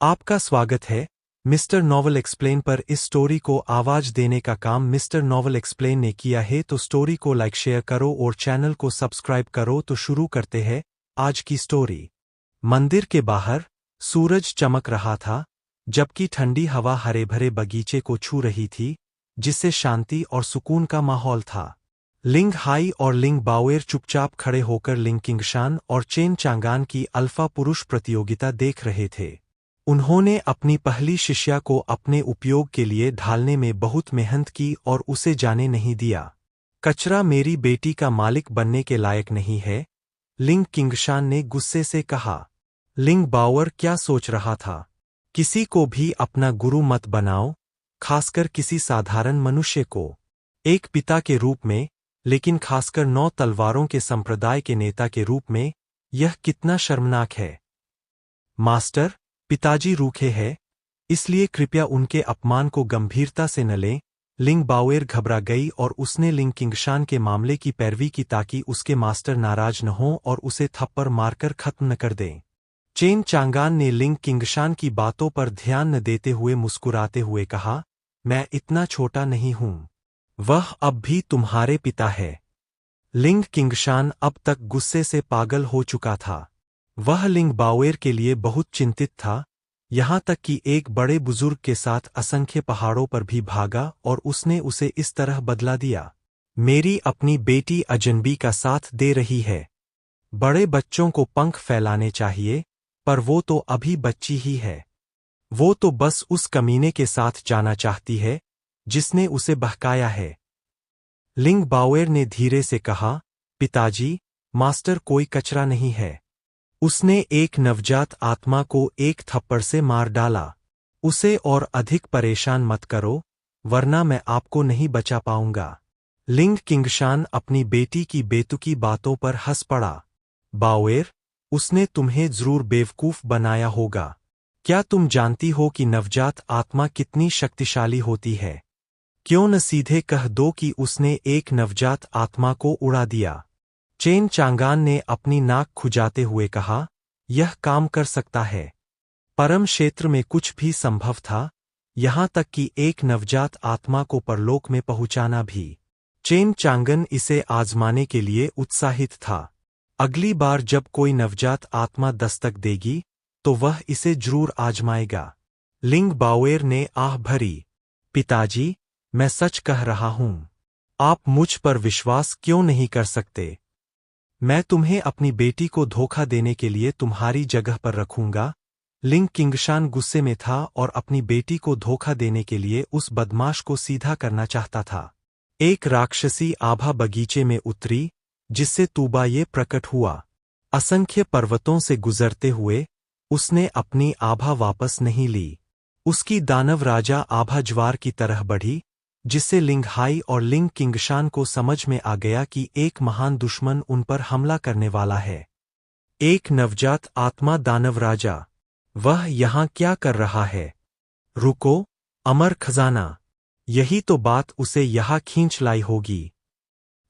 आपका स्वागत है मिस्टर नॉवल एक्सप्लेन पर। इस स्टोरी को आवाज देने का काम मिस्टर नॉवल एक्सप्लेन ने किया है, तो स्टोरी को लाइक शेयर करो और चैनल को सब्सक्राइब करो। तो शुरू करते हैं आज की स्टोरी। मंदिर के बाहर सूरज चमक रहा था, जबकि ठंडी हवा हरे भरे बगीचे को छू रही थी, जिससे शांति और सुकून का माहौल था। लिंग हाई और लिंग बाओएर चुपचाप खड़े होकर लिंग किंगशान और चेन चांगान की अल्फा पुरुष प्रतियोगिता देख रहे थे। उन्होंने अपनी पहली शिष्या को अपने उपयोग के लिए ढालने में बहुत मेहनत की और उसे जाने नहीं दिया। कचरा मेरी बेटी का मालिक बनने के लायक नहीं है, लिंग किंगशान ने गुस्से से कहा। लिंग बाओएर क्या सोच रहा था? किसी को भी अपना गुरु मत बनाओ, खासकर किसी साधारण मनुष्य को। एक पिता के रूप में, लेकिन खासकर 9 तलवारों के संप्रदाय के नेता के रूप में, यह कितना शर्मनाक है। मास्टर, पिताजी रूखे हैं, इसलिए कृपया उनके अपमान को गंभीरता से न लें। लिंग बाओएर घबरा गई और उसने लिंग किंगशान के मामले की पैरवी की ताकि उसके मास्टर नाराज न हों और उसे थप्पड़ मारकर खत्म न कर दें। चेन चांगान ने लिंग किंगशान की बातों पर ध्यान न देते हुए मुस्कुराते हुए कहा, मैं इतना छोटा नहीं हूं। वह अब भी तुम्हारे पिता है। लिंग किंगशान अब तक गुस्से से पागल हो चुका था। वह लिंग बाओएर के लिए बहुत चिंतित था, यहाँ तक कि एक बड़े बुजुर्ग के साथ असंख्य पहाड़ों पर भी भागा और उसने उसे इस तरह बदला दिया। मेरी अपनी बेटी अजनबी का साथ दे रही है। बड़े बच्चों को पंख फैलाने चाहिए, पर वो तो अभी बच्ची ही है। वो तो बस उस कमीने के साथ जाना चाहती है, जिसने उसे बहकाया है। लिंग बाओएर ने धीरे से कहा, पिताजी, मास्टर कोई कचरा नहीं है। उसने एक नवजात आत्मा को एक थप्पड़ से मार डाला। उसे और अधिक परेशान मत करो, वरना मैं आपको नहीं बचा पाऊंगा। लिंग किंगशान अपनी बेटी की बेतुकी बातों पर हंस पड़ा। बाओएर, उसने तुम्हें जरूर बेवकूफ बनाया होगा। क्या तुम जानती हो कि नवजात आत्मा कितनी शक्तिशाली होती है? क्यों न सीधे कह दो कि उसने एक नवजात आत्मा को उड़ा दिया। चेन चांगान ने अपनी नाक खुजाते हुए कहा, यह काम कर सकता है। परम क्षेत्र में कुछ भी संभव था, यहाँ तक कि एक नवजात आत्मा को परलोक में पहुंचाना भी। चेन चांगन इसे आजमाने के लिए उत्साहित था। अगली बार जब कोई नवजात आत्मा दस्तक देगी, तो वह इसे जरूर आजमाएगा। लिंग बाओएर ने आह भरी, पिताजी, मैं सच कह रहा हूं। आप मुझ पर विश्वास क्यों नहीं कर सकते? मैं तुम्हें अपनी बेटी को धोखा देने के लिए तुम्हारी जगह पर रखूंगा। लिंग किंगशान गुस्से में था और अपनी बेटी को धोखा देने के लिए उस बदमाश को सीधा करना चाहता था। एक राक्षसी आभा बगीचे में उतरी, जिससे तूबा ये प्रकट हुआ। असंख्य पर्वतों से गुजरते हुए उसने अपनी आभा वापस नहीं ली। उसकी दानव राजा आभा ज्वार की तरह बढ़ी, जिससे लिंग हाई और लिंग किंगशान को समझ में आ गया कि एक महान दुश्मन उन पर हमला करने वाला है। एक नवजात आत्मा दानव राजा, वह यहाँ क्या कर रहा है? रुको, अमर खजाना, यही तो बात उसे यहाँ खींच लाई होगी।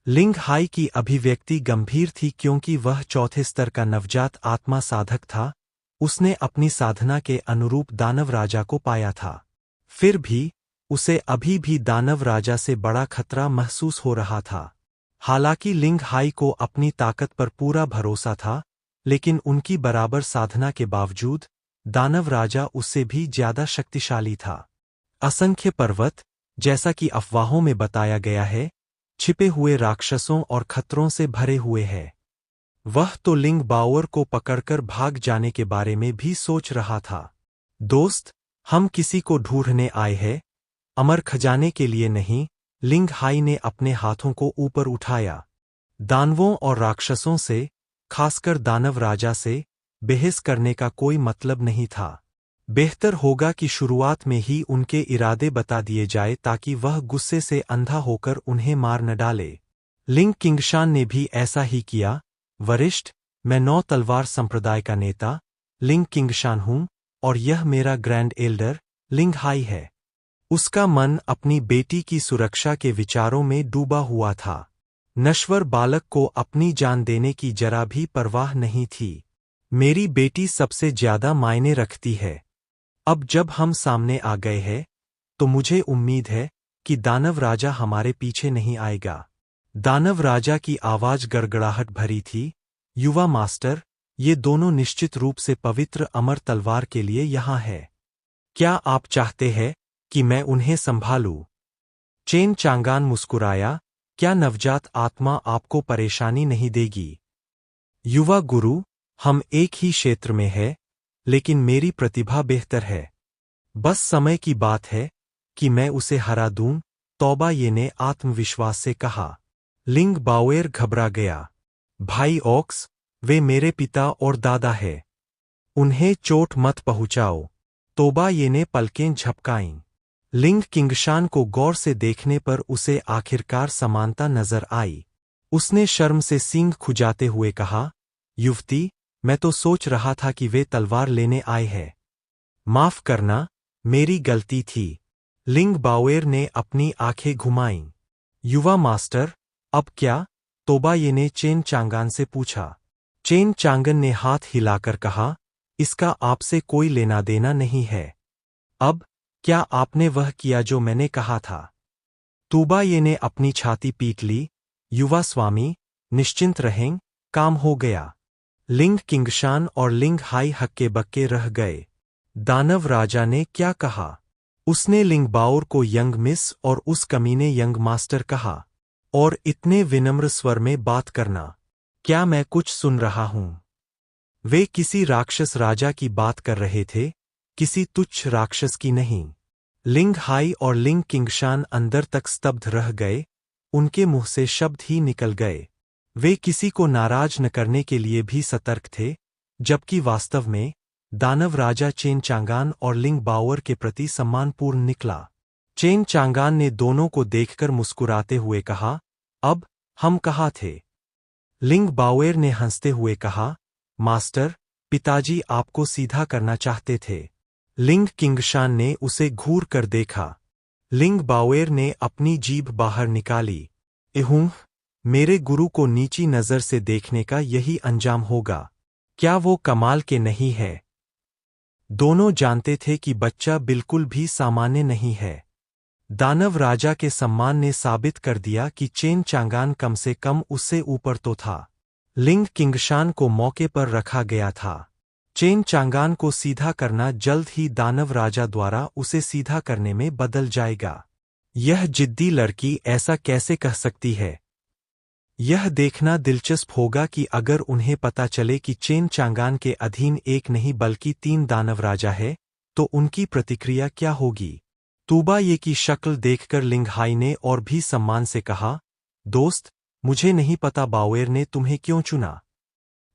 लिंग हाई की अभिव्यक्ति गंभीर थी क्योंकि वह चौथे स्तर का नवजात आत्मा साधक था। उसने अपनी साधना के अनुरूप दानव राजा को पाया था। फिर भी उसे अभी भी दानव राजा से बड़ा खतरा महसूस हो रहा था। हालांकि लिंग हाई को अपनी ताकत पर पूरा भरोसा था, लेकिन उनकी बराबर साधना के बावजूद दानव राजा उससे भी ज्यादा शक्तिशाली था। असंख्य पर्वत, जैसा कि अफवाहों में बताया गया है, छिपे हुए राक्षसों और खतरों से भरे हुए हैं। वह तो लिंग बाओएर को पकड़कर भाग जाने के बारे में भी सोच रहा था। दोस्त, हम किसी को ढूंढने आए हैं, अमर खजाने के लिए नहीं। लिंग हाई ने अपने हाथों को ऊपर उठाया। दानवों और राक्षसों से, खासकर दानव राजा से, बहस करने का कोई मतलब नहीं था। बेहतर होगा कि शुरुआत में ही उनके इरादे बता दिए जाए ताकि वह गुस्से से अंधा होकर उन्हें मार न डाले। लिंग किंगशान ने भी ऐसा ही किया। वरिष्ठ, मैं 9 तलवार संप्रदाय का नेता लिंग किंगशान हूं, और यह मेरा ग्रैंड एल्डर लिंग हाई है। उसका मन अपनी बेटी की सुरक्षा के विचारों में डूबा हुआ था। नश्वर बालक को अपनी जान देने की जरा भी परवाह नहीं थी। मेरी बेटी सबसे ज्यादा मायने रखती है। अब जब हम सामने आ गए हैं तो मुझे उम्मीद है कि दानव राजा हमारे पीछे नहीं आएगा। दानव राजा की आवाज गड़गड़ाहट भरी थी। युवा मास्टर, ये दोनों निश्चित रूप से पवित्र अमर तलवार के लिए यहाँ है। क्या आप चाहते हैं कि मैं उन्हें संभालूं? चेन चांगान मुस्कुराया, क्या नवजात आत्मा आपको परेशानी नहीं देगी? युवा गुरु, हम एक ही क्षेत्र में हैं, लेकिन मेरी प्रतिभा बेहतर है। बस समय की बात है कि मैं उसे हरा दूं, तौबा ये ने आत्मविश्वास से कहा। लिंग बाओएर घबरा गया। भाई ऑक्स, वे मेरे पिता और दादा है। उन्हें चोट मत पहुंचाओ। तोबा ये ने पलकें झपकाईं। लिंग किंगशान को गौर से देखने पर उसे आखिरकार समानता नजर आई। उसने शर्म से सींग खुजाते हुए कहा, युवती, मैं तो सोच रहा था कि वे तलवार लेने आए हैं। माफ करना, मेरी गलती थी। लिंग बाओएर ने अपनी आंखें घुमाईं। युवा मास्टर, अब क्या? तोबा ये ने चेन चांगान से पूछा। चेन चांगन ने हाथ हिलाकर कहा, इसका आपसे कोई लेना देना नहीं है। अब क्या आपने वह किया जो मैंने कहा था? तूबा ये ने अपनी छाती पीट ली। युवा स्वामी, निश्चिंत रहें, काम हो गया। लिंग किंगशान और लिंग हाई हक्के बक्के रह गए। दानव राजा ने क्या कहा? उसने लिंग बाओर को यंग मिस और उस कमीने यंग मास्टर कहा। और इतने विनम्र स्वर में बात करना। क्या मैं कुछ सुन रहा हूं? वे किसी राक्षस राजा की बात कर रहे थे, किसी तुच्छ राक्षस की नहीं। लिंग हाई और लिंग किंगशान अंदर तक स्तब्ध रह गए, उनके मुंह से शब्द ही निकल गए। वे किसी को नाराज न करने के लिए भी सतर्क थे, जबकि वास्तव में दानव राजा चेन चांगान और लिंग बाओर के प्रति सम्मानपूर्ण निकला। चेन चांगान ने दोनों को देखकर मुस्कुराते हुए कहा, अब हम कहाँ थे? लिंग बाओएर ने हंसते हुए कहा, मास्टर, पिताजी आपको सीधा करना चाहते थे। लिंग किंगशान ने उसे घूर कर देखा। लिंग बाओएर ने अपनी जीभ बाहर निकाली। एहूं, मेरे गुरु को नीची नजर से देखने का यही अंजाम होगा। क्या वो कमाल के नहीं है? दोनों जानते थे कि बच्चा बिल्कुल भी सामान्य नहीं है। दानव राजा के सम्मान ने साबित कर दिया कि चेन चांगान कम से कम उससे ऊपर तो था। लिंग किंगशान को मौके पर रखा गया था। चेन चांगान को सीधा करना जल्द ही दानव राजा द्वारा उसे सीधा करने में बदल जाएगा। यह जिद्दी लड़की ऐसा कैसे कह सकती है? यह देखना दिलचस्प होगा कि अगर उन्हें पता चले कि चेन चांगान के अधीन एक नहीं बल्कि 3 दानव राजा है, तो उनकी प्रतिक्रिया क्या होगी। तूबा ये की शक्ल देखकर लिंगहाई ने और भी सम्मान से कहा, दोस्त, मुझे नहीं पता बाओएर ने तुम्हें क्यों चुना।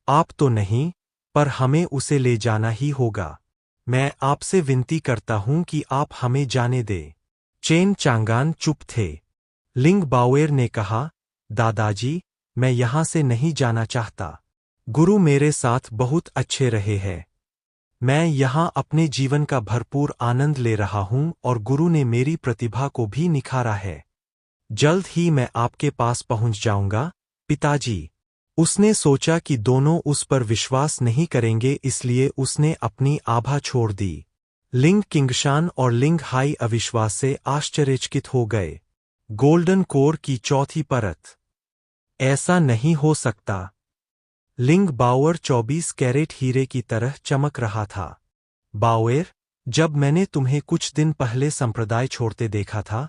आप तो नहीं, पर हमें उसे ले जाना ही होगा। मैं आपसे विनती करता हूं कि आप हमें जाने दें। चेन चांगान चुप थे। लिंग बाओएर ने कहा, दादाजी, मैं यहां से नहीं जाना चाहता। गुरु मेरे साथ बहुत अच्छे रहे हैं। मैं यहां अपने जीवन का भरपूर आनंद ले रहा हूं और गुरु ने मेरी प्रतिभा को भी निखारा है। जल्द ही मैं आपके पास पहुंच जाऊंगा, पिताजी। उसने सोचा कि दोनों उस पर विश्वास नहीं करेंगे, इसलिए उसने अपनी आभा छोड़ दी। लिंग किंगशान और लिंग हाई अविश्वास से आश्चर्यचकित हो गए। गोल्डन कोर की चौथी परत। ऐसा नहीं हो सकता। लिंग बाओएर 24 कैरेट हीरे की तरह चमक रहा था। बाओएर, जब मैंने तुम्हें कुछ दिन पहले संप्रदाय छोड़ते देखा था,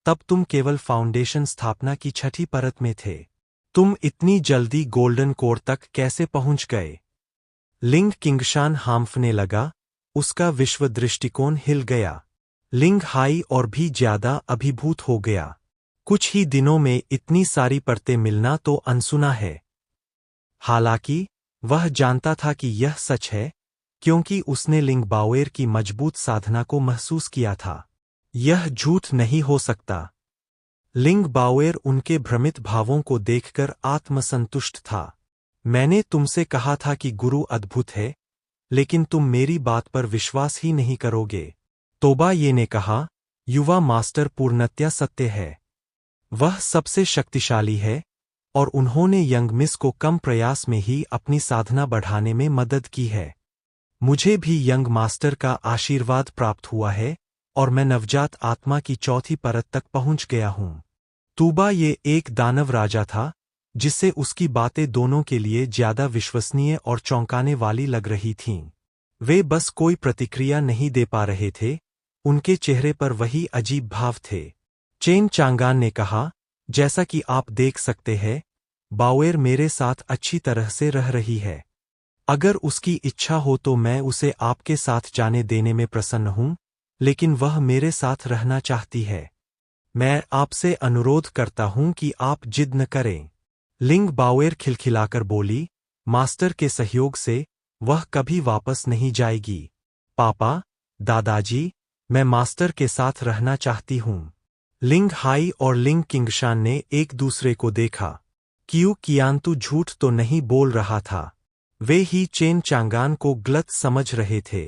तब तुम केवल फाउंडेशन स्थापना की छठी परत में थे। तुम इतनी जल्दी गोल्डन कोर तक कैसे पहुंच गए? लिंग किंगशान हांफने लगा, उसका विश्व दृष्टिकोण हिल गया। लिंग हाई और भी ज्यादा अभिभूत हो गया। कुछ ही दिनों में इतनी सारी परतें मिलना तो अनसुना है। हालांकि वह जानता था कि यह सच है, क्योंकि उसने लिंग बाओएर की मजबूत साधना को महसूस किया था। यह झूठ नहीं हो सकता। लिंग बाओएर उनके भ्रमित भावों को देखकर आत्मसंतुष्ट था। मैंने तुमसे कहा था कि गुरु अद्भुत है, लेकिन तुम मेरी बात पर विश्वास ही नहीं करोगे। तोबा ये ने कहा, युवा मास्टर पूर्णतया सत्य है। वह सबसे शक्तिशाली है, और उन्होंने यंग मिस को कम प्रयास में ही अपनी साधना बढ़ाने में मदद की है। मुझे भी यंग मास्टर का आशीर्वाद प्राप्त हुआ है और मैं नवजात आत्मा की चौथी परत तक पहुंच गया हूं। तूबा ये एक दानव राजा था, जिससे उसकी बातें दोनों के लिए ज्यादा विश्वसनीय और चौंकाने वाली लग रही थीं। वे बस कोई प्रतिक्रिया नहीं दे पा रहे थे, उनके चेहरे पर वही अजीब भाव थे। चेन चांगान ने कहा, जैसा कि आप देख सकते हैं, बाओएर मेरे साथ अच्छी तरह से रह रही है। अगर उसकी इच्छा हो तो मैं उसे आपके साथ जाने देने में प्रसन्न हूं, लेकिन वह मेरे साथ रहना चाहती है। मैं आपसे अनुरोध करता हूं कि आप जिद न करें। लिंग बाओएर खिलखिलाकर बोली, मास्टर के सहयोग से वह कभी वापस नहीं जाएगी। पापा, दादाजी, मैं मास्टर के साथ रहना चाहती हूं। लिंग हाई और लिंग किंगशान ने एक दूसरे को देखा। क्यू कियांतु झूठ तो नहीं बोल रहा था। वे ही चेन चांगान को गलत समझ रहे थे।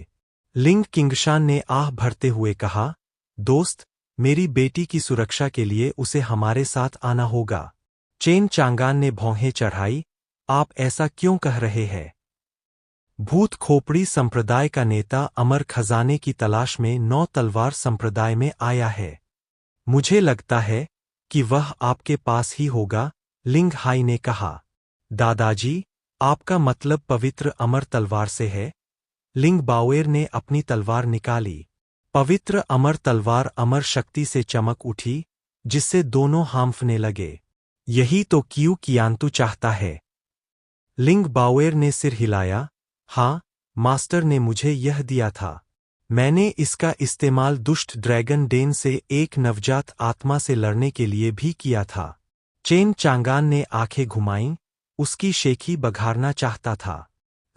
लिंग किंगशान ने आह भरते हुए कहा, दोस्त, मेरी बेटी की सुरक्षा के लिए उसे हमारे साथ आना होगा। चेन चांगान ने भौहें चढ़ाई, आप ऐसा क्यों कह रहे हैं? भूत खोपड़ी संप्रदाय का नेता अमर खजाने की तलाश में 9 तलवार संप्रदाय में आया है। मुझे लगता है कि वह आपके पास ही होगा, लिंग हाई ने कहा। दादाजी, आपका मतलब पवित्र अमर तलवार से है? लिंग बाओएर ने अपनी तलवार निकाली। पवित्र अमर तलवार अमर शक्ति से चमक उठी, जिससे दोनों हांफने लगे। यही तो क्यू कियांतु चाहता है। लिंग बाओएर ने सिर हिलाया, हाँ, मास्टर ने मुझे यह दिया था। मैंने इसका इस्तेमाल दुष्ट ड्रैगन डेन से एक नवजात आत्मा से लड़ने के लिए भी किया था। चेन चांगान ने आंखें घुमाईं, उसकी शेखी बघारना चाहता था।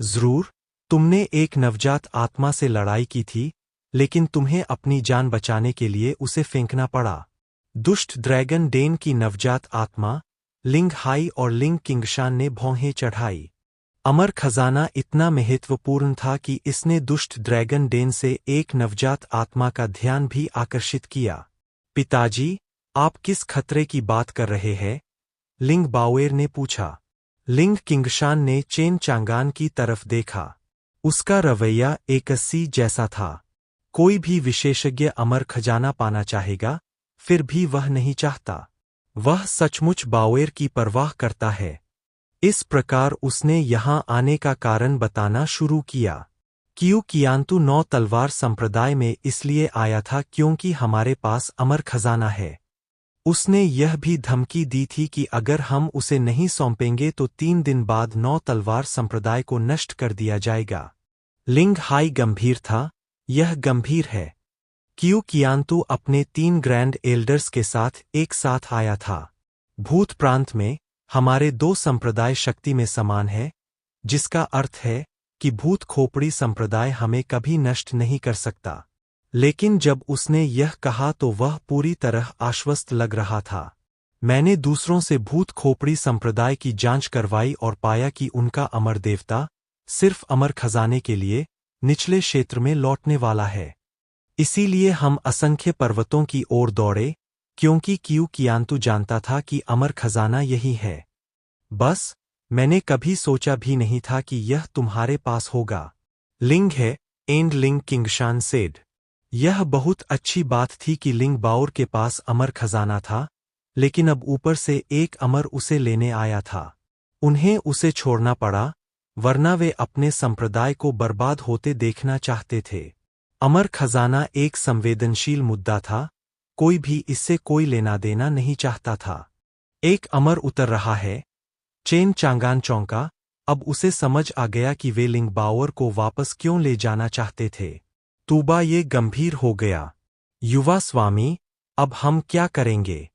जरूर, तुमने एक नवजात आत्मा से लड़ाई की थी, लेकिन तुम्हें अपनी जान बचाने के लिए उसे फेंकना पड़ा। दुष्ट ड्रैगन डेन की नवजात आत्मा, लिंग हाई और लिंग किंगशान ने भौहें चढ़ाई। अमर खजाना इतना महत्वपूर्ण था कि इसने दुष्ट ड्रैगन डेन से एक नवजात आत्मा का ध्यान भी आकर्षित किया। पिताजी, आप किस खतरे की बात कर रहे हैं? लिंग बाओएर ने पूछा। लिंग किंगशान ने चेन चांगान की तरफ देखा। उसका रवैया एकस्सी जैसा था। कोई भी विशेषज्ञ अमर खजाना पाना चाहेगा, फिर भी वह नहीं चाहता। वह सचमुच बाओएर की परवाह करता है। इस प्रकार उसने यहां आने का कारण बताना शुरू किया। क्यू कियांतु 9 तलवार संप्रदाय में इसलिए आया था क्योंकि हमारे पास अमर खजाना है। उसने यह भी धमकी दी थी कि अगर हम उसे नहीं सौंपेंगे तो 3 दिन बाद 9 तलवार संप्रदाय को नष्ट कर दिया जाएगा। लिंग हाई गंभीर था, यह गंभीर है। क्यू कियांतु अपने 3 ग्रैंड एल्डर्स के साथ एक साथ आया था। भूत प्रांत में हमारे 2 संप्रदाय शक्ति में समान है, जिसका अर्थ है कि भूत खोपड़ी संप्रदाय हमें कभी नष्ट नहीं कर सकता। लेकिन जब उसने यह कहा तो वह पूरी तरह आश्वस्त लग रहा था। मैंने दूसरों से भूत खोपड़ी संप्रदाय की जांच करवाई और पाया कि उनका अमर देवता सिर्फ अमर खजाने के लिए निचले क्षेत्र में लौटने वाला है। इसीलिए हम असंख्य पर्वतों की ओर दौड़े, क्योंकि क्यू कियांतु जानता था कि अमर खजाना यही है। बस, मैंने कभी सोचा भी नहीं था कि यह तुम्हारे पास होगा। लिंग है, एंड लिंग किंगशान सेड। यह बहुत अच्छी बात थी कि लिंग बाओर के पास अमर खजाना था, लेकिन अब ऊपर से एक अमर उसे लेने आया था। उन्हें उसे छोड़ना पड़ा, वरना वे अपने संप्रदाय को बर्बाद होते देखना चाहते थे। अमर खजाना एक संवेदनशील मुद्दा था, कोई भी इससे कोई लेना देना नहीं चाहता था। एक अमर उतर रहा है। चेन चांगान चौंका, अब उसे समझ आ गया कि वे लिंग बाओर को वापस क्यों ले जाना चाहते थे। तूबा ये गंभीर हो गया। युवा स्वामी, अब हम क्या करेंगे?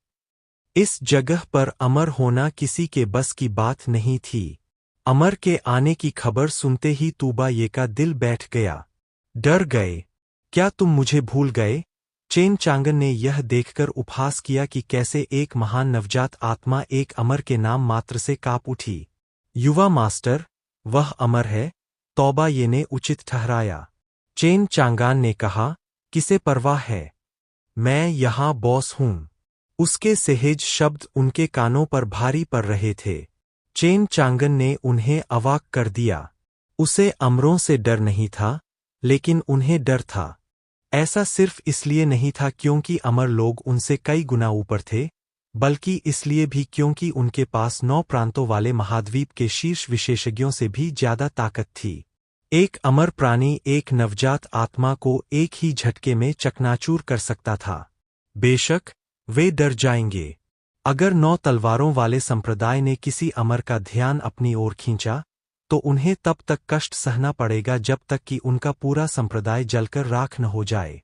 इस जगह पर अमर होना किसी के बस की बात नहीं थी। अमर के आने की खबर सुनते ही तूबा ये का दिल बैठ गया। डर गए। क्या तुम मुझे भूल गए? चेन चांगन ने यह देखकर उपहास किया कि कैसे एक महान नवजात आत्मा एक अमर के नाम मात्र से कांप उठी। युवा मास्टर, वह अमर है, तौबा ये ने उचित ठहराया। चेन चांगान ने कहा, किसे परवाह है? मैं यहां बॉस हूं। उसके सहज शब्द उनके कानों पर भारी पड़ रहे थे। चेन चांगन ने उन्हें अवाक कर दिया। उसे अमरों से डर नहीं था, लेकिन उन्हें डर था। ऐसा सिर्फ इसलिए नहीं था क्योंकि अमर लोग उनसे कई गुना ऊपर थे, बल्कि इसलिए भी क्योंकि उनके पास 9 प्रांतों वाले महाद्वीप के शीर्ष विशेषज्ञों से भी ज्यादा ताकत थी। एक अमर प्राणी एक नवजात आत्मा को एक ही झटके में चकनाचूर कर सकता था। बेशक वे डर जाएंगे। अगर 9 तलवारों वाले संप्रदाय ने किसी अमर का ध्यान अपनी ओर खींचा, तो उन्हें तब तक कष्ट सहना पड़ेगा जब तक कि उनका पूरा संप्रदाय जलकर राख न हो जाए।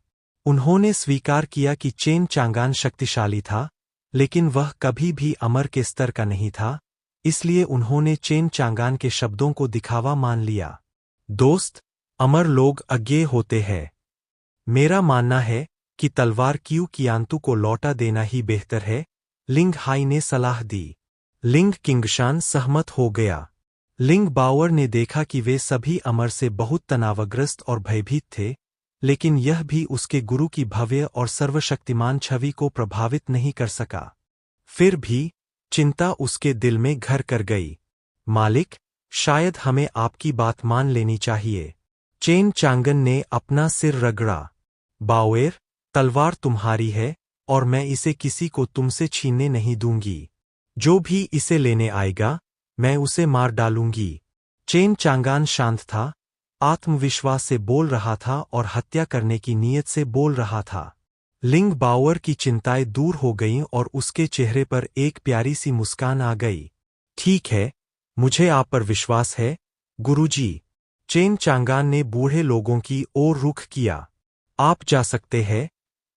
उन्होंने स्वीकार किया कि चेन चांगान शक्तिशाली था, लेकिन वह कभी भी अमर के स्तर का नहीं था, इसलिए उन्होंने चेन चांगान के शब्दों को दिखावा मान लिया। दोस्त, अमर लोग अज्ञेय होते हैं। मेरा मानना है कि तलवार क्यू कियांतु को लौटा देना ही बेहतर है, लिंग हाई ने सलाह दी। लिंग किंगशान सहमत हो गया। लिंग बावर ने देखा कि वे सभी अमर से बहुत तनावग्रस्त और भयभीत थे, लेकिन यह भी उसके गुरु की भव्य और सर्वशक्तिमान छवि को प्रभावित नहीं कर सका। फिर भी चिंता उसके दिल में घर कर गई। मालिक, शायद हमें आपकी बात मान लेनी चाहिए। चेन चांगन ने अपना सिर रगड़ा। बावेर, तलवार तुम्हारी है और मैं इसे किसी को तुमसे छीनने नहीं दूंगी। जो भी इसे लेने आएगा, मैं उसे मार डालूंगी। चेन चांगान शांत था, आत्मविश्वास से बोल रहा था और हत्या करने की नीयत से बोल रहा था। लिंग बावर की चिंताएं दूर हो गईं और उसके चेहरे पर एक प्यारी सी मुस्कान आ गई। ठीक है, मुझे आप पर विश्वास है, गुरुजी। चेन चांगान ने बूढ़े लोगों की ओर रुख किया। आप जा सकते हैं,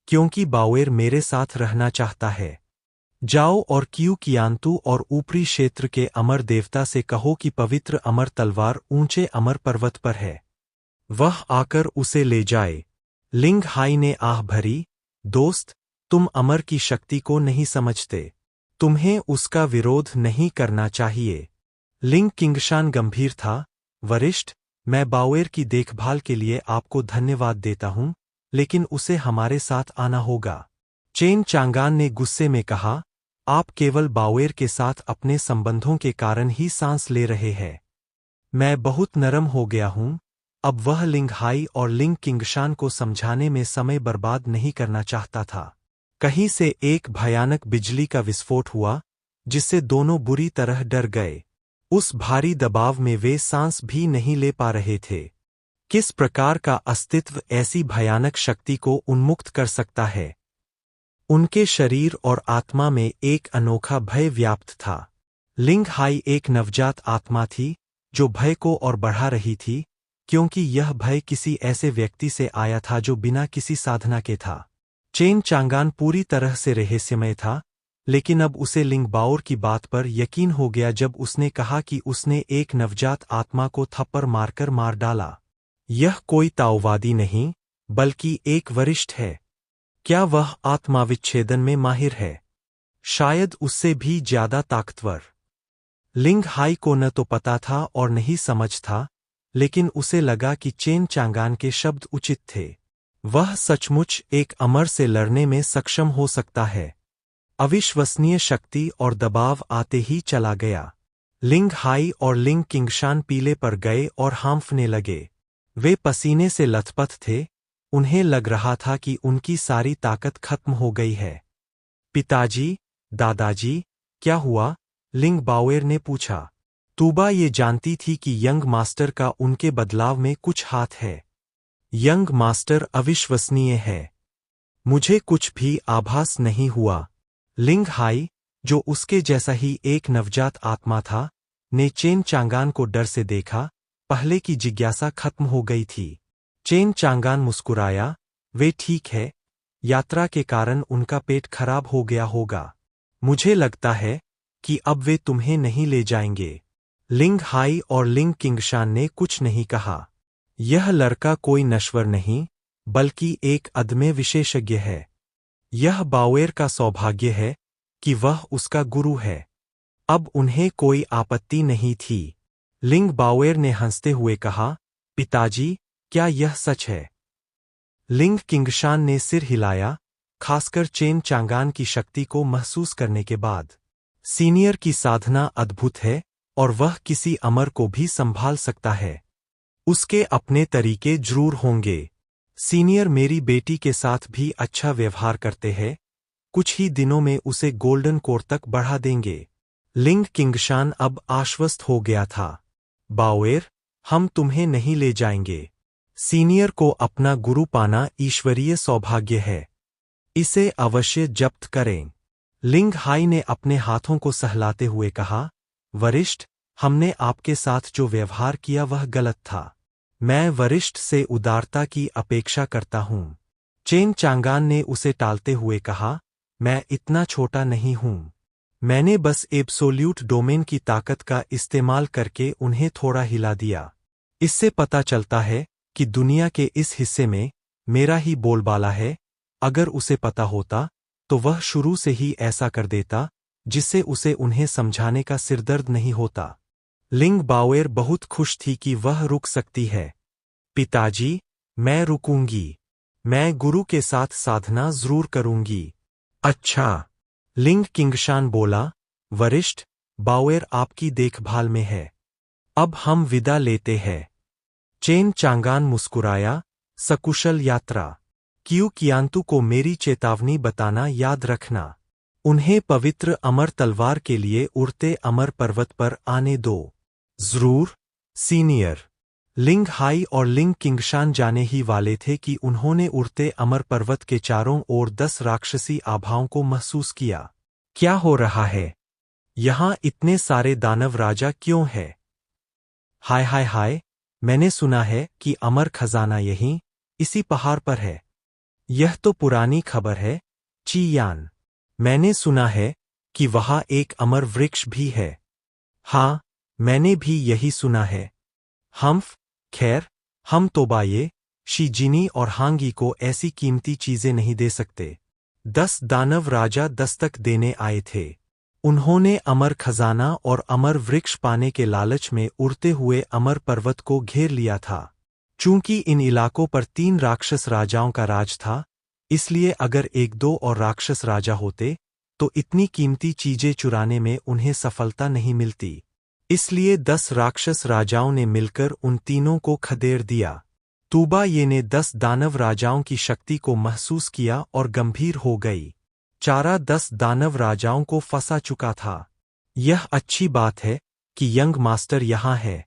क्योंकि बावेर मेरे साथ रहना चाहता है। जाओ और क्यू कियांतु और ऊपरी क्षेत्र के अमर देवता से कहो कि पवित्र अमर तलवार ऊंचे अमर पर्वत पर है। वह आकर उसे ले जाए। लिंग हाई ने आह भरी, दोस्त, तुम अमर की शक्ति को नहीं समझते। तुम्हें उसका विरोध नहीं करना चाहिए। लिंग किंगशान गंभीर था, वरिष्ठ, मैं बावेर की देखभाल के लिए आपको धन्यवाद देता हूं, लेकिन उसे हमारे साथ आना होगा। चेन चांगान ने गुस्से में कहा, आप केवल बावेर के साथ अपने संबंधों के कारण ही सांस ले रहे हैं। मैं बहुत नरम हो गया हूं। अब वह लिंग हाई और लिंग किंगशान को समझाने में समय बर्बाद नहीं करना चाहता था। कहीं से एक भयानक बिजली का विस्फोट हुआ, जिससे दोनों बुरी तरह डर गए। उस भारी दबाव में वे सांस भी नहीं ले पा रहे थे। किस प्रकार का अस्तित्व ऐसी भयानक शक्ति को उन्मुक्त कर सकता है? उनके शरीर और आत्मा में एक अनोखा भय व्याप्त था। लिंग हाई एक नवजात आत्मा थी, जो भय को और बढ़ा रही थी, क्योंकि यह भय किसी ऐसे व्यक्ति से आया था जो बिना किसी साधना के था। चेन चांगान पूरी तरह से रहस्यमय था, लेकिन अब उसे लिंग बाओर की बात पर यकीन हो गया जब उसने कहा कि उसने एक नवजात आत्मा को थप्पड़ मारकर मार डाला। यह कोई ताओवादी नहीं, बल्कि एक वरिष्ठ है। क्या वह आत्माविच्छेदन में माहिर है? शायद उससे भी ज्यादा ताकतवर। लिंग हाई को न तो पता था और नहीं समझ था, लेकिन उसे लगा कि चेन चांगान के शब्द उचित थे। वह सचमुच एक अमर से लड़ने में सक्षम हो सकता है। अविश्वसनीय शक्ति और दबाव आते ही चला गया। लिंग हाई और लिंग किंगशान पीले पर गए और हांफने लगे। वे पसीने से लथपथ थे, उन्हें लग रहा था कि उनकी सारी ताकत खत्म हो गई है। पिताजी, दादाजी, क्या हुआ? लिंग बावेर ने पूछा। तूबा ये जानती थी कि यंग मास्टर का उनके बदलाव में कुछ हाथ है। यंग मास्टर अविश्वसनीय है। मुझे कुछ भी आभास नहीं हुआ। लिंग हाई, जो उसके जैसा ही एक नवजात आत्मा था, ने चेन चांगान को डर से देखा। पहले की जिज्ञासा खत्म हो गई थी। चेन चांगान मुस्कुराया, वे ठीक है, यात्रा के कारण उनका पेट खराब हो गया होगा। मुझे लगता है कि अब वे तुम्हें नहीं ले जाएंगे। लिंग हाई और लिंग किंगशान ने कुछ नहीं कहा। यह लड़का कोई नश्वर नहीं, बल्कि एक अदम्य विशेषज्ञ है। यह बावेर का सौभाग्य है कि वह उसका गुरु है। अब उन्हें कोई आपत्ति नहीं थी। लिंग बावेर ने हंसते हुए कहा, पिताजी, क्या यह सच है? लिंग किंगशान ने सिर हिलाया, खासकर चेन चांगान की शक्ति को महसूस करने के बाद। सीनियर की साधना अद्भुत है, और वह किसी अमर को भी संभाल सकता है। उसके अपने तरीके जरूर होंगे। सीनियर मेरी बेटी के साथ भी अच्छा व्यवहार करते हैं, कुछ ही दिनों में उसे गोल्डन कोर तक बढ़ा देंगे। लिंग किंगशान अब आश्वस्त हो गया था। बाओएर, हम तुम्हें नहीं ले जाएंगे। सीनियर को अपना गुरु पाना ईश्वरीय सौभाग्य है। इसे अवश्य जब्त करें। लिंग हाई ने अपने हाथों को सहलाते हुए कहा, वरिष्ठ, हमने आपके साथ जो व्यवहार किया वह गलत था। मैं वरिष्ठ से उदारता की अपेक्षा करता हूँ। चेन चांगान ने उसे टालते हुए कहा, मैं इतना छोटा नहीं हूँ। मैंने बस एब्सोल्यूट डोमेन की ताकत का इस्तेमाल करके उन्हें थोड़ा हिला दिया। इससे पता चलता है कि दुनिया के इस हिस्से में मेरा ही बोलबाला है। अगर उसे पता होता तो वह शुरू से ही ऐसा कर देता, जिससे उसे उन्हें समझाने का सिरदर्द नहीं होता। लिंग बाओएर बहुत खुश थी कि वह रुक सकती है। पिताजी, मैं रुकूंगी। मैं गुरु के साथ साधना जरूर करूंगी। अच्छा। लिंग किंगशान बोला, वरिष्ठ, बाओएर आपकी देखभाल में है। अब हम विदा लेते हैं। चेन चांगान मुस्कुराया, सकुशल यात्रा। क्यू कियांतु को मेरी चेतावनी बताना याद रखना। उन्हें पवित्र अमर तलवार के लिए उड़ते अमर पर्वत पर आने दो। जरूर, सीनियर। लिंग हाई और लिंग किंगशान जाने ही वाले थे कि उन्होंने उड़ते अमर पर्वत के चारों ओर 10 राक्षसी आभाओं को महसूस किया। क्या हो रहा है? यहां इतने सारे दानव राजा क्यों है? हाय हाय हाय, मैंने सुना है कि अमर खजाना यहीं, इसी पहाड़ पर है। यह तो पुरानी खबर है, चीयान। मैंने सुना है कि वहां एक अमर वृक्ष भी है। हाँ, मैंने भी यही सुना है। खैर, हम तोबाये, शीजिनी और हांगी को ऐसी कीमती चीजें नहीं दे सकते। 10 दानव राजा दस्तक देने आए थे। उन्होंने अमर खजाना और अमर वृक्ष पाने के लालच में उड़ते हुए अमर पर्वत को घेर लिया था। चूंकि इन इलाकों पर 3 राक्षस राजाओं का राज था, इसलिए अगर 1-2 और राक्षस राजा होते, तो इतनी कीमती चीजें चुराने में उन्हें सफलता नहीं मिलती। इसलिए 10 राक्षस राजाओं ने मिलकर उन तीनों को खदेड़ दिया। तूबाये ने 10 दानव राजाओं की शक्ति को महसूस किया और गंभीर हो गई। चारा 10 दानव राजाओं को फंसा चुका था। यह अच्छी बात है कि यंग मास्टर यहाँ है।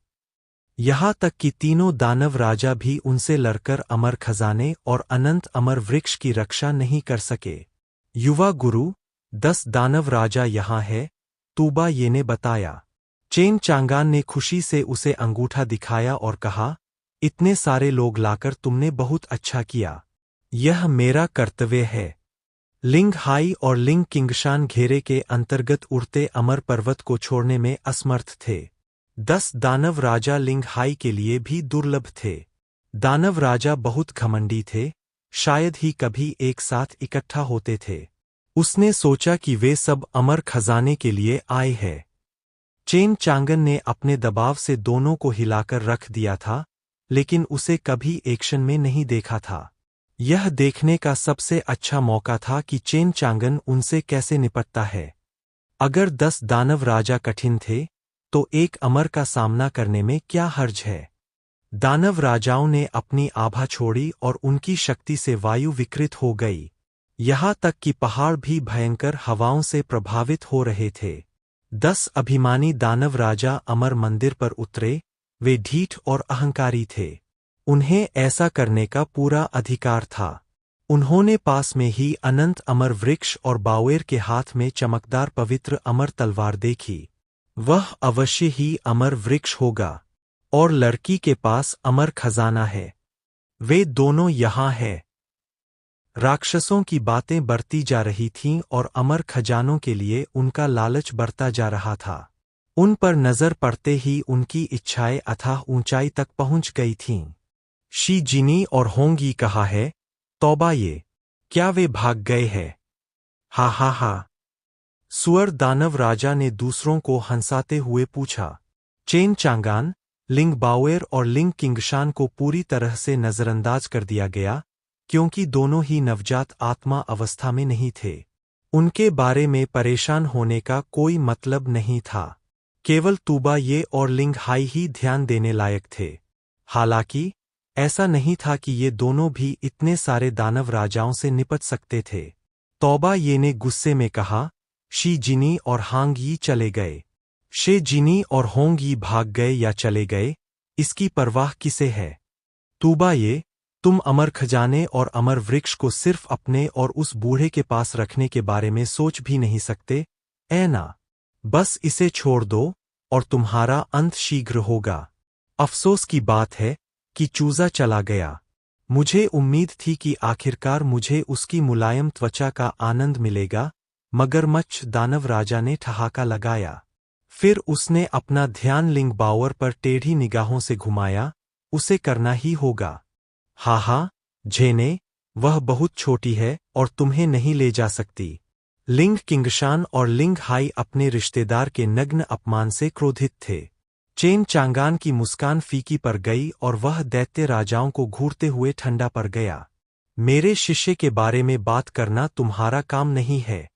यहाँ तक कि तीनों दानव राजा भी उनसे लड़कर अमर खजाने और अनंत अमर वृक्ष की रक्षा नहीं कर सके। युवा गुरु, 10 दानव राजा यहाँ है, तूबाये ने बताया। चेन चांगान ने खुशी से उसे अंगूठा दिखाया और कहा, इतने सारे लोग लाकर तुमने बहुत अच्छा किया। यह मेरा कर्तव्य है। लिंग हाई और लिंग किंगशान घेरे के अंतर्गत उड़ते अमर पर्वत को छोड़ने में असमर्थ थे। 10 दानव राजा लिंग हाई के लिए भी दुर्लभ थे। दानव राजा बहुत घमंडी थे, शायद ही कभी एक साथ इकट्ठा होते थे। उसने सोचा कि वे सब अमर खजाने के लिए आए हैं। चेन चांगन ने अपने दबाव से दोनों को हिलाकर रख दिया था, लेकिन उसे कभी एक्शन में नहीं देखा था। यह देखने का सबसे अच्छा मौका था कि चेन चांगन उनसे कैसे निपटता है। अगर 10 दानव राजा कठिन थे, तो एक अमर का सामना करने में क्या हर्ज है। दानव राजाओं ने अपनी आभा छोड़ी और उनकी शक्ति से वायु विकृत हो गई। यहाँ तक कि पहाड़ भी भयंकर हवाओं से प्रभावित हो रहे थे। 10 अभिमानी दानव राजा अमर मंदिर पर उतरे। वे ढीठ और अहंकारी थे। उन्हें ऐसा करने का पूरा अधिकार था। उन्होंने पास में ही अनंत अमर वृक्ष और बाओएर के हाथ में चमकदार पवित्र अमर तलवार देखी। वह अवश्य ही अमर वृक्ष होगा, और लड़की के पास अमर खजाना है। वे दोनों यहाँ हैं। राक्षसों की बातें बढ़ती जा रही थीं और अमर खजानों के लिए उनका लालच बढ़ता जा रहा था। उन पर नजर पड़ते ही उनकी इच्छाएं अथाह ऊंचाई तक पहुंच गई थीं। शी जिनी और होंगी कहा है, तौबाये, क्या वे भाग गए हैं? हा हा हा। सुअर दानव राजा ने दूसरों को हंसाते हुए पूछा। चेन चांगान, लिंग बाओएर और लिंग किंगशान को पूरी तरह से नजरअंदाज कर दिया गया, क्योंकि दोनों ही नवजात आत्मा अवस्था में नहीं थे। उनके बारे में परेशान होने का कोई मतलब नहीं था। केवल तूबाये और लिंग हाई ही ध्यान देने लायक थे। हालांकि ऐसा नहीं था कि ये दोनों भी इतने सारे दानव राजाओं से निपट सकते थे। तौबा ये ने गुस्से में कहा, शी जिनी और हांग यी चले गए। शे जिनी और होंग यी भाग गए या चले गए, इसकी परवाह किसे है? तूबा ये, तुम अमर खजाने और अमर वृक्ष को सिर्फ अपने और उस बूढ़े के पास रखने के बारे में सोच भी नहीं सकते, ऐ ना? बस इसे छोड़ दो और तुम्हारा अंत शीघ्र होगा। अफसोस की बात है कि चूजा चला गया। मुझे उम्मीद थी कि आखिरकार मुझे उसकी मुलायम त्वचा का आनंद मिलेगा, मगरमच्छ दानव राजा ने ठहाका लगाया। फिर उसने अपना ध्यान लिंग बावर पर टेढ़ी निगाहों से घुमाया, उसे करना ही होगा। हा, झेने, वह बहुत छोटी है और तुम्हें नहीं ले जा सकती। लिंग किंगशान और लिंग हाई अपने रिश्तेदार के नग्न अपमान से क्रोधित थे। चेन चांगान की मुस्कान फीकी पड़ गई और वह दैत्य राजाओं को घूरते हुए ठंडा पड़ गया। मेरे शिष्य के बारे में बात करना तुम्हारा काम नहीं है।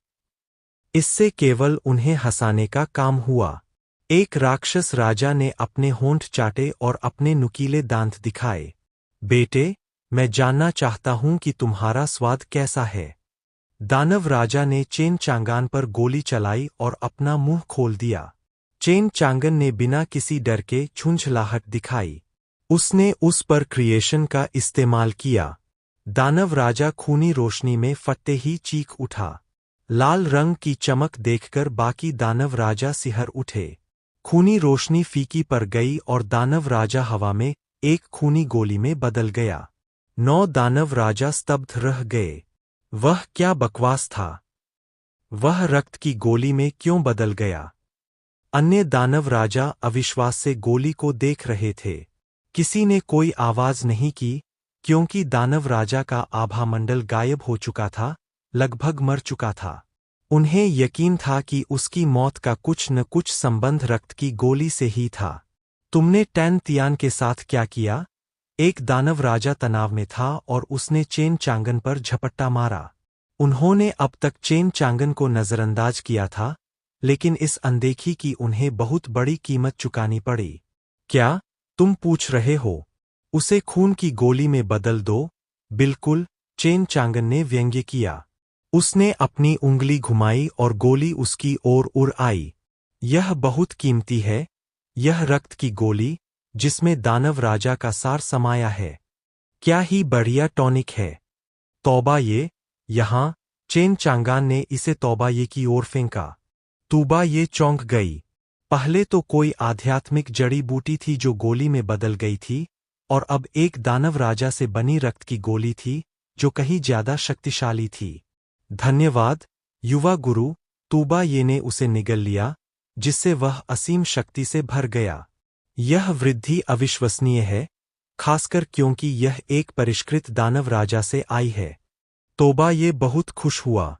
इससे केवल उन्हें हंसाने का काम हुआ। एक राक्षस राजा ने अपने होंठ चाटे और अपने नुकीले दांत दिखाए। बेटे, मैं जानना चाहता हूं कि तुम्हारा स्वाद कैसा है। दानव राजा ने चेन चांगान पर गोली चलाई और अपना मुंह खोल दिया। चेन चांगन ने बिना किसी डर के झुंझलाहट दिखाई। उसने उस पर क्रिएशन का इस्तेमाल किया। दानव राजा खूनी रोशनी में फटते ही चीख उठा। लाल रंग की चमक देखकर बाकी दानव राजा सिहर उठे। खूनी रोशनी फीकी पड़ गई और दानव राजा हवा में एक खूनी गोली में बदल गया। 9 दानव राजा स्तब्ध रह गए। वह क्या बकवास था? वह रक्त की गोली में क्यों बदल गया? अन्य दानव राजा अविश्वास से गोली को देख रहे थे। किसी ने कोई आवाज नहीं की, क्योंकि दानव राजा का आभामंडल गायब हो चुका था, लगभग मर चुका था। उन्हें यकीन था कि उसकी मौत का कुछ न कुछ संबंध रक्त की गोली से ही था। तुमने टैन तियान के साथ क्या किया? एक दानव राजा तनाव में था और उसने चेन चांगन पर झपट्टा मारा। उन्होंने अब तक चेन चांगन को नजरअंदाज किया था, लेकिन इस अनदेखी की उन्हें बहुत बड़ी कीमत चुकानी पड़ी। क्या तुम पूछ रहे हो? उसे खून की गोली में बदल दो। बिल्कुल, चेन चांगन ने व्यंग्य किया। उसने अपनी उंगली घुमाई और गोली उसकी ओर उड़ आई। यह बहुत कीमती है, यह रक्त की गोली, जिसमें दानव राजा का सार समाया है। क्या ही बढ़िया टॉनिक है। तौबा ये, यहाँ, चेन चांगान ने इसे तौबा ये की ओर फेंका। तूबा ये चौंक गई। पहले तो कोई आध्यात्मिक जड़ी बूटी थी जो गोली में बदल गई थी, और अब एक दानव राजा से बनी रक्त की गोली थी, जो कहीं ज्यादा शक्तिशाली थी। धन्यवाद, युवा गुरु, तूबा ये ने उसे निगल लिया, जिससे वह असीम शक्ति से भर गया। यह वृद्धि अविश्वसनीय है, खासकर क्योंकि यह एक परिष्कृत दानव राजा से आई है। तोबा ये बहुत खुश हुआ।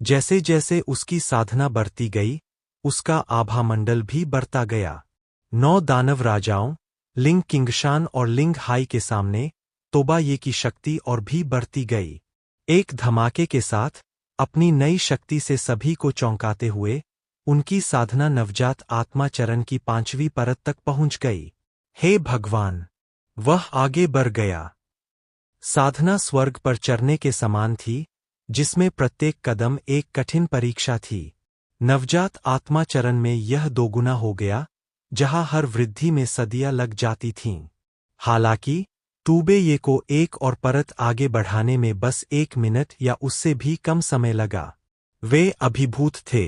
जैसे जैसे उसकी साधना बढ़ती गई, उसका आभामंडल भी बढ़ता गया। 9 दानव राजाओं, लिंग किंगशान और लिंग हाई के सामने, तोबा ये की शक्ति और भी बढ़ती गई। एक धमाके के साथ, अपनी नई शक्ति से सभी को चौंकाते हुए, उनकी साधना नवजात आत्मा चरण की 5वीं परत तक पहुंच गई। हे भगवान! वह आगे बढ़ गया। साधना स्वर्ग पर चढ़ने के समान थी, जिसमें प्रत्येक कदम एक कठिन परीक्षा थी। नवजात आत्मा चरण में यह दोगुना हो गया, जहां हर वृद्धि में सदियां लग जाती थीं। हालांकि, तूबे ये को एक और परत आगे बढ़ाने में बस 1 मिनट या उससे भी कम समय लगा। वे अभिभूत थे।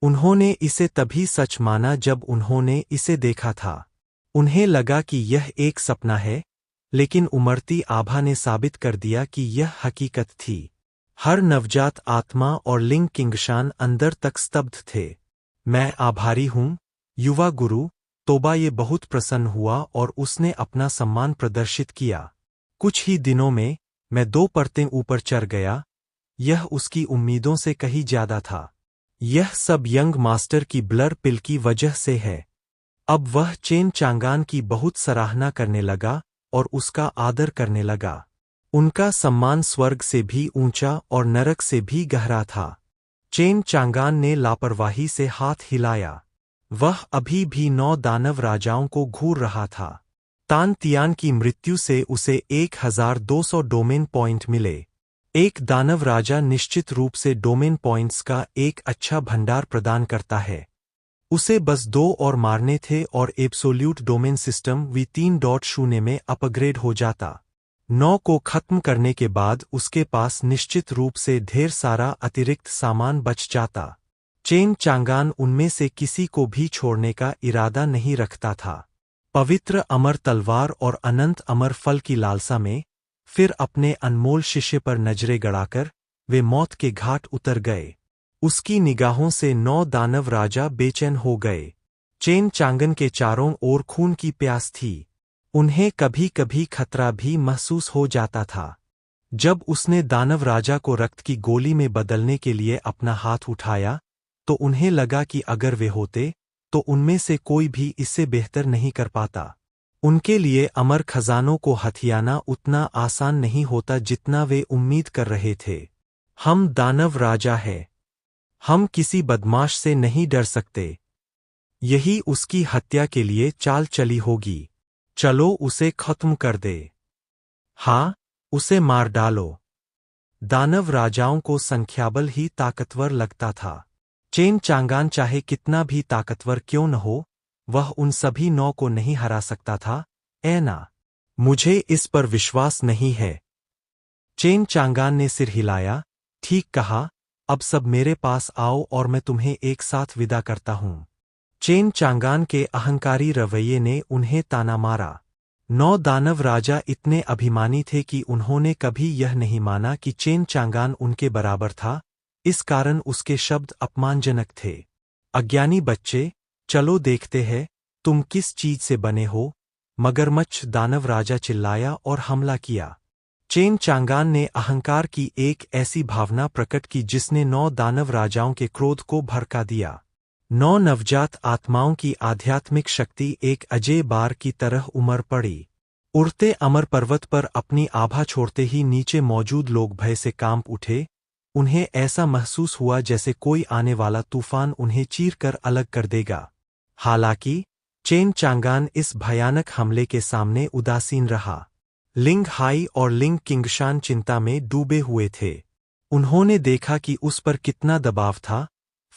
उन्होंने इसे तभी सच माना जब उन्होंने इसे देखा था। उन्हें लगा कि यह एक सपना है, लेकिन उमड़ती आभा ने साबित कर दिया कि यह हकीकत थी। हर नवजात आत्मा और लिंग किंगशान अंदर तक स्तब्ध थे। मैं आभारी हूं, युवा गुरु, तोबा ये बहुत प्रसन्न हुआ और उसने अपना सम्मान प्रदर्शित किया। कुछ ही दिनों में, मैं 2 परतें ऊपर चढ़ गया। यह उसकी उम्मीदों से कहीं ज्यादा था। यह सब यंग मास्टर की ब्लर पिल की वजह से है। अब वह चेन चांगान की बहुत सराहना करने लगा और उसका आदर करने लगा। उनका सम्मान स्वर्ग से भी ऊंचा और नरक से भी गहरा था। चेन चांगान ने लापरवाही से हाथ हिलाया। वह अभी भी 9 दानव राजाओं को घूर रहा था। तान तियान की मृत्यु से उसे 1200 डोमेन पॉइंट मिले। एक दानव राजा निश्चित रूप से डोमेन पॉइंट्स का एक अच्छा भंडार प्रदान करता है। उसे बस 2 और मारने थे और एब्सोल्यूट डोमेन सिस्टम V3.0 में अपग्रेड हो जाता। 9 को खत्म करने के बाद उसके पास निश्चित रूप से ढेर सारा अतिरिक्त सामान बच जाता। चेन चांगान उनमें से किसी को भी छोड़ने का इरादा नहीं रखता था। पवित्र अमर तलवार और अनंत अमर फल की लालसा में फिर अपने अनमोल शिष्य पर नजरें गड़ाकर वे मौत के घाट उतर गए। उसकी निगाहों से 9 दानव राजा बेचैन हो गए। चेन चांगन के चारों ओर खून की प्यास थी। उन्हें कभी कभी खतरा भी महसूस हो जाता था। जब उसने दानव राजा को रक्त की गोली में बदलने के लिए अपना हाथ उठाया तो उन्हें लगा कि अगर वे होते तो उनमें से कोई भी इससे बेहतर नहीं कर पाता। उनके लिए अमर खजानों को हथियाना उतना आसान नहीं होता जितना वे उम्मीद कर रहे थे। हम दानव राजा हैं। हम किसी बदमाश से नहीं डर सकते। यही उसकी हत्या के लिए चाल चली होगी। चलो उसे खत्म कर दे। हाँ, उसे मार डालो। दानव राजाओं को संख्याबल ही ताकतवर लगता था। चेन चांगान चाहे कितना भी ताकतवर क्यों न हो, वह उन सभी 9 को नहीं हरा सकता था। ना, मुझे इस पर विश्वास नहीं है। चेन चांगान ने सिर हिलाया। ठीक कहा, अब सब मेरे पास आओ और मैं तुम्हें एक साथ विदा करता हूं। चेन चांगान के अहंकारी रवैये ने उन्हें ताना मारा। 9 दानव राजा इतने अभिमानी थे कि उन्होंने कभी यह नहीं माना कि चेन चांगान उनके बराबर था, इस कारण उसके शब्द अपमानजनक थे। अज्ञानी बच्चे, चलो देखते हैं तुम किस चीज से बने हो। मगरमच्छ दानव राजा चिल्लाया और हमला किया। चेन चांगान ने अहंकार की एक ऐसी भावना प्रकट की जिसने 9 दानव राजाओं के क्रोध को भड़का दिया। 9 नवजात आत्माओं की आध्यात्मिक शक्ति एक अजय बार की तरह उमड़ पड़ी। उड़ते अमर पर्वत पर अपनी आभा छोड़ते ही नीचे मौजूद लोग भय से कांप उठे। उन्हें ऐसा महसूस हुआ जैसे कोई आने वाला तूफान उन्हें चीर कर अलग कर देगा। हालांकि चेन चांगान इस भयानक हमले के सामने उदासीन रहा। लिंग हाई और लिंग किंगशान चिंता में डूबे हुए थे। उन्होंने देखा कि उस पर कितना दबाव था,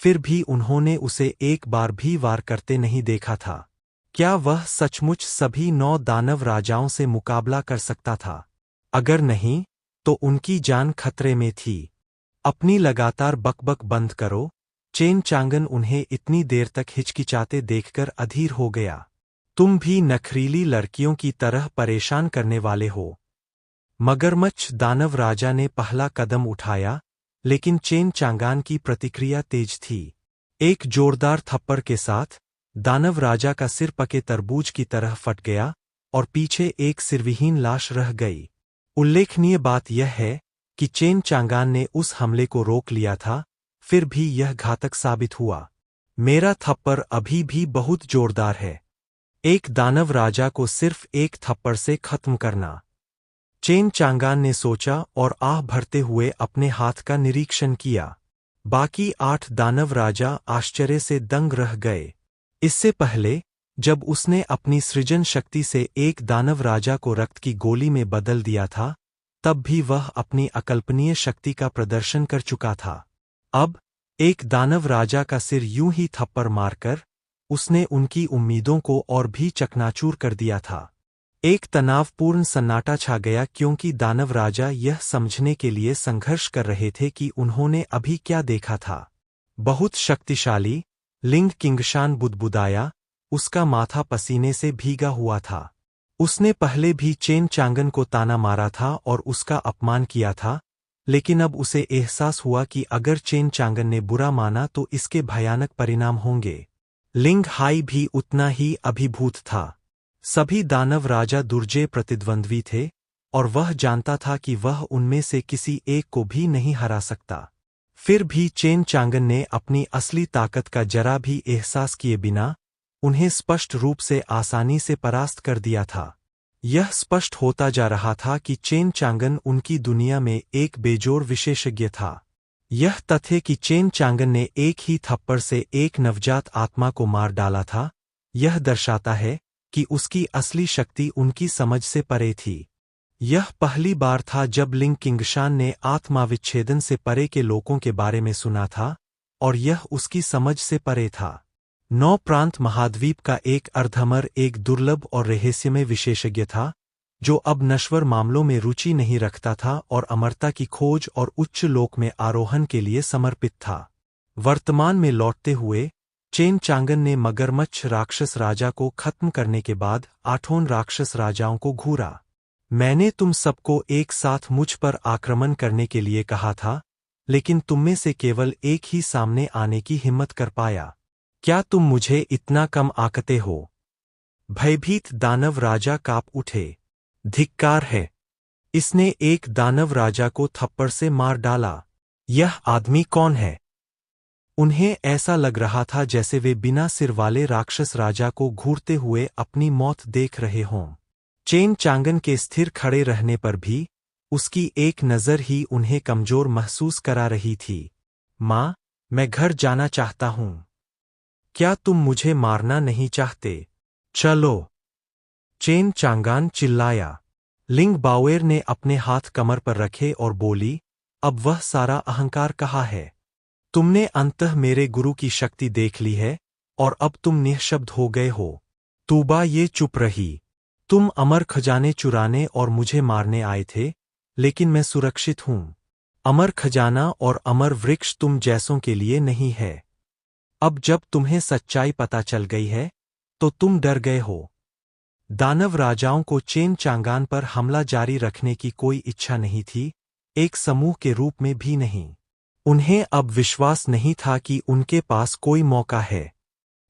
फिर भी उन्होंने उसे एक बार भी वार करते नहीं देखा था। क्या वह सचमुच सभी 9 दानव राजाओं से मुकाबला कर सकता था? अगर नहीं, तो उनकी जान खतरे में थी। अपनी लगातार बकबक बंद करो। चेन चांगन उन्हें इतनी देर तक हिचकिचाते देखकर अधीर हो गया। तुम भी नखरीली लड़कियों की तरह परेशान करने वाले हो। मगरमच्छ दानव राजा ने पहला कदम उठाया, लेकिन चेन चांगान की प्रतिक्रिया तेज थी। एक जोरदार थप्पड़ के साथ दानव राजा का सिर पके तरबूज की तरह फट गया और पीछे एक सिरविहीन लाश रह गई। उल्लेखनीय बात यह है कि चेन चांगान ने उस हमले को रोक लिया था, फिर भी यह घातक साबित हुआ। मेरा थप्पड़ अभी भी बहुत जोरदार है। एक दानव राजा को सिर्फ एक थप्पड़ से खत्म करना। चेन चांगान ने सोचा और आह भरते हुए अपने हाथ का निरीक्षण किया। बाकी 8 दानव राजा आश्चर्य से दंग रह गए। इससे पहले, जब उसने अपनी सृजन शक्ति से एक दानव राजा को रक्त की गोली में बदल दिया था, तब भी वह अपनी अकल्पनीय शक्ति का प्रदर्शन कर चुका था। अब, एक दानव राजा का सिर यूं ही थप्पड़ मारकर उसने उनकी उम्मीदों को और भी चकनाचूर कर दिया था। एक तनावपूर्ण सन्नाटा छा गया क्योंकि दानव राजा यह समझने के लिए संघर्ष कर रहे थे कि उन्होंने अभी क्या देखा था। बहुत शक्तिशाली, लिंग किंगशान बुदबुदाया, उसका माथा पसीने से भीगा हुआ था। उसने पहले भी चेन चांगन को ताना मारा था और उसका अपमान किया था, लेकिन अब उसे एहसास हुआ कि अगर चेन चांगन ने बुरा माना तो इसके भयानक परिणाम होंगे। लिंग हाई भी उतना ही अभिभूत था। सभी दानव राजा दुर्जय प्रतिद्वंद्वी थे और वह जानता था कि वह उनमें से किसी एक को भी नहीं हरा सकता। फिर भी चेन चांगन ने अपनी असली ताकत का जरा भी एहसास किए बिना उन्हें स्पष्ट रूप से आसानी से परास्त कर दिया था। यह स्पष्ट होता जा रहा था कि चेन चांगन उनकी दुनिया में एक बेजोड़ विशेषज्ञ था। यह तथ्य कि चेन चांगन ने एक ही थप्पड़ से एक नवजात आत्मा को मार डाला था, यह दर्शाता है कि उसकी असली शक्ति उनकी समझ से परे थी। यह पहली बार था जब लिंग किंगशान ने आत्माविच्छेदन से परे के लोगों के बारे में सुना था, और यह उसकी समझ से परे था। 9 प्रांत महाद्वीप का एक अर्धमर एक दुर्लभ और रहस्यमय विशेषज्ञ था, जो अब नश्वर मामलों में रुचि नहीं रखता था और अमरता की खोज और उच्च लोक में आरोहण के लिए समर्पित था। वर्तमान में लौटते हुए चेन चांगन ने मगरमच्छ राक्षस राजा को खत्म करने के बाद 8 राक्षस राजाओं को घूरा। मैंने तुम सबको एक साथ मुझ पर आक्रमण करने के लिए कहा था, लेकिन तुममें से केवल एक ही सामने आने की हिम्मत कर पाया। क्या तुम मुझे इतना कम आंकते हो? भयभीत दानव राजा कांप उठे। धिक्कार है! इसने एक दानव राजा को थप्पड़ से मार डाला। यह आदमी कौन है? उन्हें ऐसा लग रहा था जैसे वे बिना सिर वाले राक्षस राजा को घूरते हुए अपनी मौत देख रहे हों। चेन चांगन के स्थिर खड़े रहने पर भी उसकी एक नज़र ही उन्हें कमजोर महसूस करा रही थी। माँ, मैं घर जाना चाहता हूँ। क्या तुम मुझे मारना नहीं चाहते? चलो! चेन चांगान चिल्लाया। लिंग बाओएर ने अपने हाथ कमर पर रखे और बोली, अब वह सारा अहंकार कहाँ है? तुमने अंततः मेरे गुरु की शक्ति देख ली है, और अब तुम निःशब्द हो गए हो। तूबा ये चुप रही। तुम अमर खजाने चुराने और मुझे मारने आए थे, लेकिन मैं सुरक्षित हूँ। अमर खजाना और अमर वृक्ष तुम जैसों के लिए नहीं है। अब जब तुम्हें सच्चाई पता चल गई है, तो तुम डर गए हो। दानव राजाओं को चेन चांगान पर हमला जारी रखने की कोई इच्छा नहीं थी, एक समूह के रूप में भी नहीं। उन्हें अब विश्वास नहीं था कि उनके पास कोई मौका है।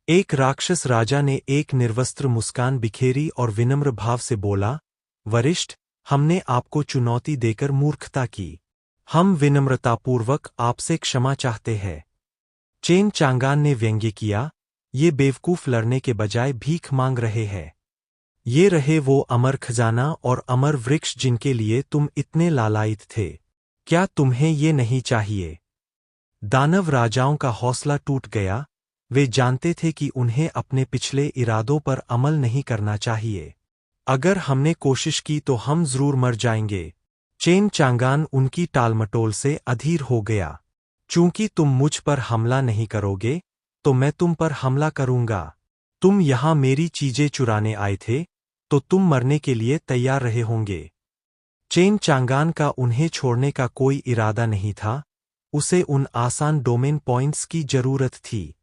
एक राक्षस राजा ने एक निर्वस्त्र मुस्कान बिखेरी और विनम्र भाव से बोला, वरिष्ठ, हमने आपको चुनौती देकर मूर्खता की। हम विनम्रतापूर्वक आपसे क्षमा चाहते हैं। चेन चांगान ने व्यंग्य किया, ये बेवकूफ लड़ने के बजाय भीख मांग रहे हैं। ये रहे वो अमर खजाना और अमर वृक्ष जिनके लिए तुम इतने लालायित थे। क्या तुम्हें ये नहीं चाहिए? दानव राजाओं का हौसला टूट गया। वे जानते थे कि उन्हें अपने पिछले इरादों पर अमल नहीं करना चाहिए। अगर हमने कोशिश की तो हम जरूर मर जाएंगे। चेन चांगान उनकी टालमटोल से अधीर हो गया। चूंकि तुम मुझ पर हमला नहीं करोगे, तो मैं तुम पर हमला करूंगा। तुम यहां मेरी चीजें चुराने आए थे, तो तुम मरने के लिए तैयार रहे होंगे। चेन चांगान का उन्हें छोड़ने का कोई इरादा नहीं था, उसे उन आसान डोमेन पॉइंट्स की जरूरत थी।